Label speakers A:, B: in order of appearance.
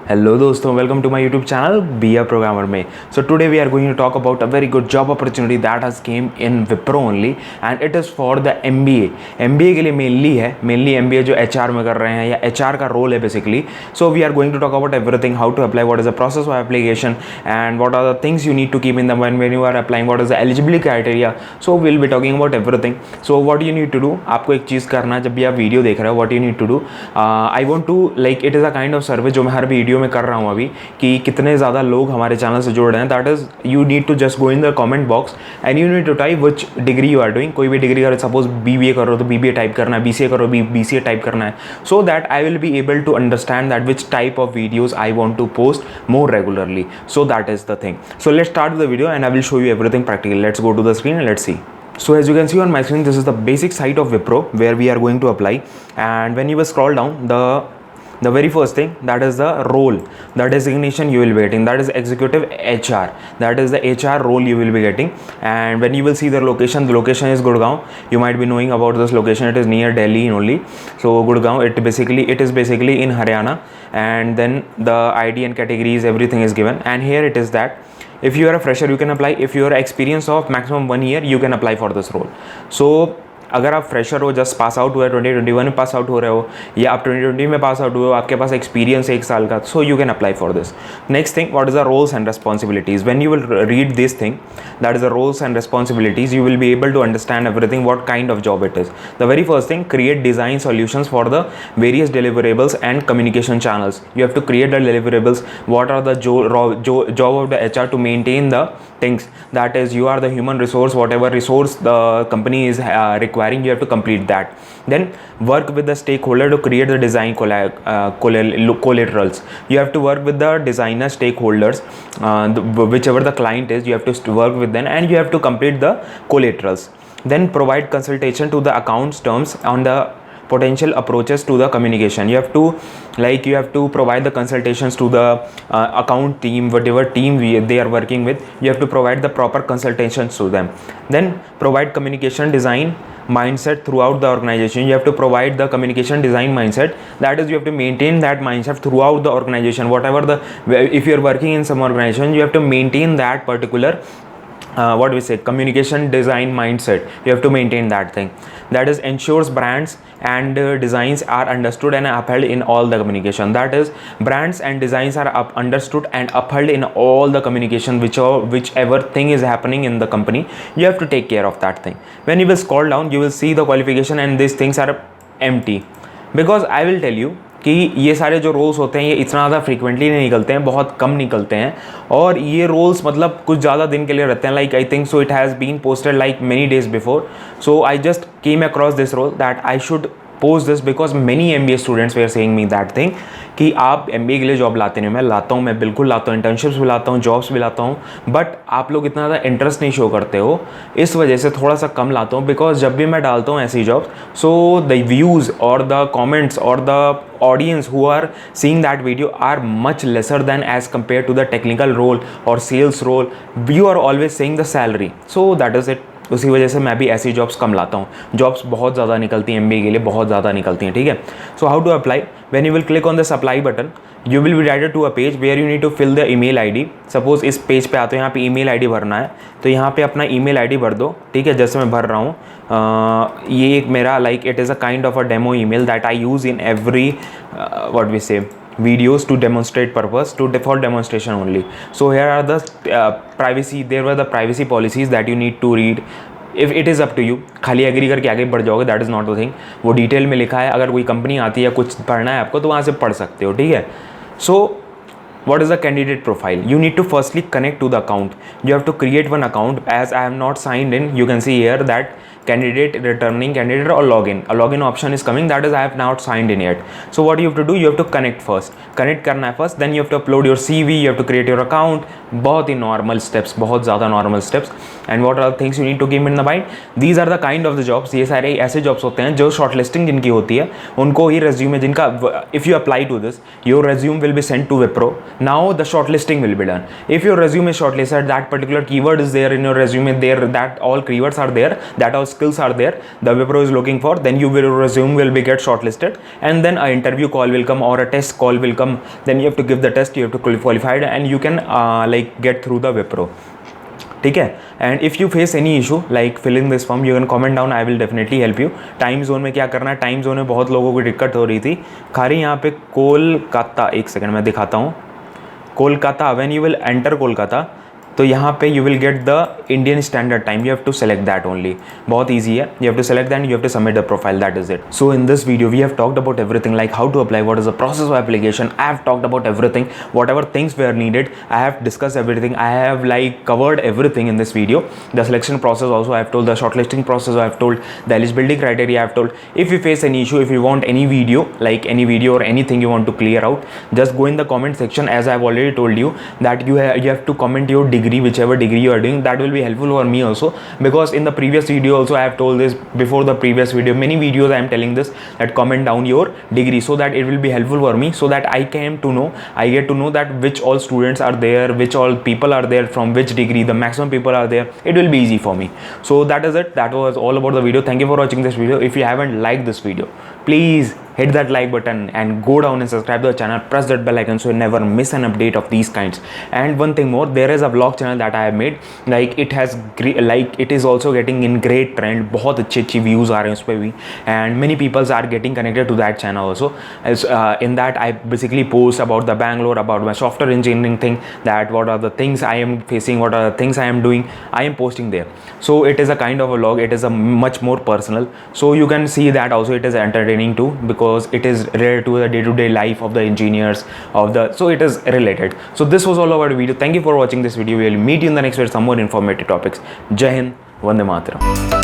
A: Hello दोस्तों, welcome to my YouTube channel be a programmer में. So today we are going to talk about a very good job opportunity that has come in Wipro only and it is for the MBA. MBA के लिए mainly MBA जो HR में कर रहे हैं या HR का रोल है basically. So we are going to talk about everything, how to apply, what is the process of application and what are the things you need to keep in the when you are applying, what is the eligibility criteria. So will be talking about everything. So what you need to do, आपको एक चीज़ करना है जब भी आप video देख रहे हो. What you need to do, I want to like it is a kind of survey जो मैं हर वीडियो में कर रहा हूँ अभी, कि कितने ज़्यादा लोग हमारे चैनल से जुड़ रहे हैं. That is you need to just go in the comment box and you need to type which degree you are doing. कोई भी डिग्री अगर सपोज बीबीए करो तो बीबीए टाइप करना है, बीसीए करो बीसीए टाइप करना है, so that I will be able to understand that which type of videos I want to post more regularly. So that is the thing. So let's start the video and I will show you everything practically. Let's go to the screen and let's see. So as you can see on my screen, this is the basic site of Wipro where we are going to apply. And when you will scroll down, the very first thing, that is the role, the designation you will be getting, that is executive HR. That is the HR role you will be getting. And when you will see the location is Gurgaon. You might be knowing about this location. It is near Delhi only. So Gurgaon, it is basically in Haryana. And then the ID and categories, everything is given. And here it is that if you are a fresher, you can apply. If you are experience of maximum 1 year, you can apply for this role. So अगर आप fresher हो, just pass out हुए, 2021 में pass out हो रहे हो, या आप 2020 में पास आउट हुए हो, आपके पास एक्सपीरियंस है 1 साल का, so you can apply for this. Next thing, what is the roles and responsibilities. When you will read this thing, that is the roles and responsibilities, you will be able to understand everything what kind of job it is. The very first thing, create design solutions for the various deliverables and communication channels. You have to create the deliverables. What are the job of the HR to maintain the things, that is you are the human resource, whatever resource the company is requiring, you have to complete that. Then work with the stakeholder to create the design collaterals. You have to work with the designer stakeholders, whichever the client is, you have to work with them and you have to complete the collaterals. Then provide consultation to the accounts terms on the potential approaches to the communication. You have to provide the consultations to the account team, whatever team they are working with. You have to provide the proper consultations to them. Then provide communication design mindset throughout the organization. You have to provide the communication design mindset, that is you have to maintain that mindset throughout the organization. If you are working in some organization, you have to maintain that particular communication design mindset. You have to maintain that thing, that is ensures brands and designs are understood and upheld in all the communication. That is brands and designs are understood and upheld in all the communication, whichever thing is happening in the company. You have to take care of that thing. When you will scroll down, you will see the qualification and these things are empty, because I will tell you कि ये सारे जो roles होते हैं ये इतना ज़्यादा frequently नहीं निकलते हैं, बहुत कम निकलते हैं. और ये रोल्स मतलब कुछ ज़्यादा दिन के लिए रहते हैं. Like I think so it has been posted like many days before. So I just came across this role that I should post this because many MBA students were saying me that thing कि आप MBA के लिए job लाते नहीं. मैं लाता हूँ, मैं बिल्कुल लाता हूँ, इंटर्नशिप्स भी लाता हूँ, जॉब्स भी लाता हूँ, बट आप लोग इतना ज़्यादा इंटरेस्ट नहीं शो करते हो, इस वजह से थोड़ा सा कम लाता हूँ. बिकॉज जब भी मैं डालता हूँ ऐसी जॉब्स, सो द व्यूज़ और द कॉमेंट्स और the audience who are seeing that video are much lesser than as compared to the technical role or sales role. You are always saying the salary, so that is it. उसी वजह से मैं भी ऐसी jobs कम लाता हूँ. Jobs बहुत ज़्यादा निकलती हैं MBA के लिए, बहुत ज़्यादा निकलती हैं, ठीक है. So how to apply, when you will click on this apply button, you will be directed to a page where you need to fill the email ID. Suppose इस पेज पे आते हो, यहाँ पे ईमेल ID भरना है, तो यहाँ पे अपना ईमेल ID भर दो, ठीक है, जैसे मैं भर रहा हूँ. ये एक मेरा like it is a kind of a demo email that I use in every what we say videos to demonstrate purpose, for demonstration only. So here are the there were the privacy policies that you need to read. If it is up to you, खाली agree करके आगे बढ़ जाओगे, that is not the thing. वो detail में लिखा है, अगर कोई कंपनी आती है या कुछ पढ़ना है आपको तो वहाँ से पढ़ सकते हो, ठीक है. सो what is the candidate profile? You need to firstly connect to the account. You have to create one account. As I am not signed in, you can see here that candidate, returning candidate or login. A login option is coming, that is I have not signed in yet. So what you have to do, you have to connect first. Connect करना है first, then you have to upload your CV, you have to create your account. बहुत ही normal steps, बहुत ज़्यादा normal steps. And what are the things you need to keep in the mind? These are the kind of the jobs. ये सारे ऐसे jobs होते हैं जो shortlisting जिनकी होती है, उनको ही resume जिनका, if you apply to this, your resume will be sent to Wipro. Now the shortlisting will be done. If your resume is shortlisted, that particular keyword is there in your resume, there that all keywords are there, that all skills are there, the Wipro is looking for, then your resume will be get shortlisted, and then an interview call will come or a test call will come. Then you have to give the test, you have to qualify, and you can like get through the Wipro. ठीक है. And if you face any issue like filling this form, you can comment down, I will definitely help you. Time zone में क्या करना है, time zone में बहुत लोगों को दिक्कत हो रही थी. खाली यहाँ पे कोलकाता, एक सेकंड मैं दिखाता हूँ. Kolkata, when you will enter Kolkata, तो यहाँ पे you will get the Indian standard time. You have to select that only. बहुत ईजी है. You have to select that, you have to submit the profile, that is it. So in this video we have talked about everything, like how to apply, what is the process of application. I have talked about everything, whatever things way are needed. I have discuss everything. I have like covered everything in this video. The selection process also I have told, the shortlisting process I have told, the eligibility criteria I have told. If you face any issue, if you want any video, like any video or anything you want to clear out, just go in the comment section. As I have already told you that you have to comment your degree, whichever degree you are doing. That will be helpful for me also, because in the previous video also I have told this. Before the previous video, many videos I am telling this, that comment down your degree, so that it will be helpful for me, so that I get to know that which all students are there, which all people are there, from which degree the maximum people are there. It will be easy for me. So that is it. That was all about the video. Thank you for watching this video. If you haven't liked this video, please hit that like button and go down and subscribe to the channel. Press that bell icon so you never miss an update of these kinds. And one thing more, there is a vlog channel that I have made. Like it is also getting in great trend. बहुत अच्छी views आ रहे हैं उस पर भी, and many people are getting connected to that channel also. As in that I basically post about the Bangalore, about my software engineering thing, that what are the things I am facing, what are the things I am doing, I am posting there. So it is a kind of a vlog. It is a much more personal. So you can see that also. It is entertaining too, because it is related to the day-to-day life of the engineers so it is related. So this was all about the video. Thank you for watching this video. We will meet you in the next video with some more informative topics. Jai Hind, Vande Mataram.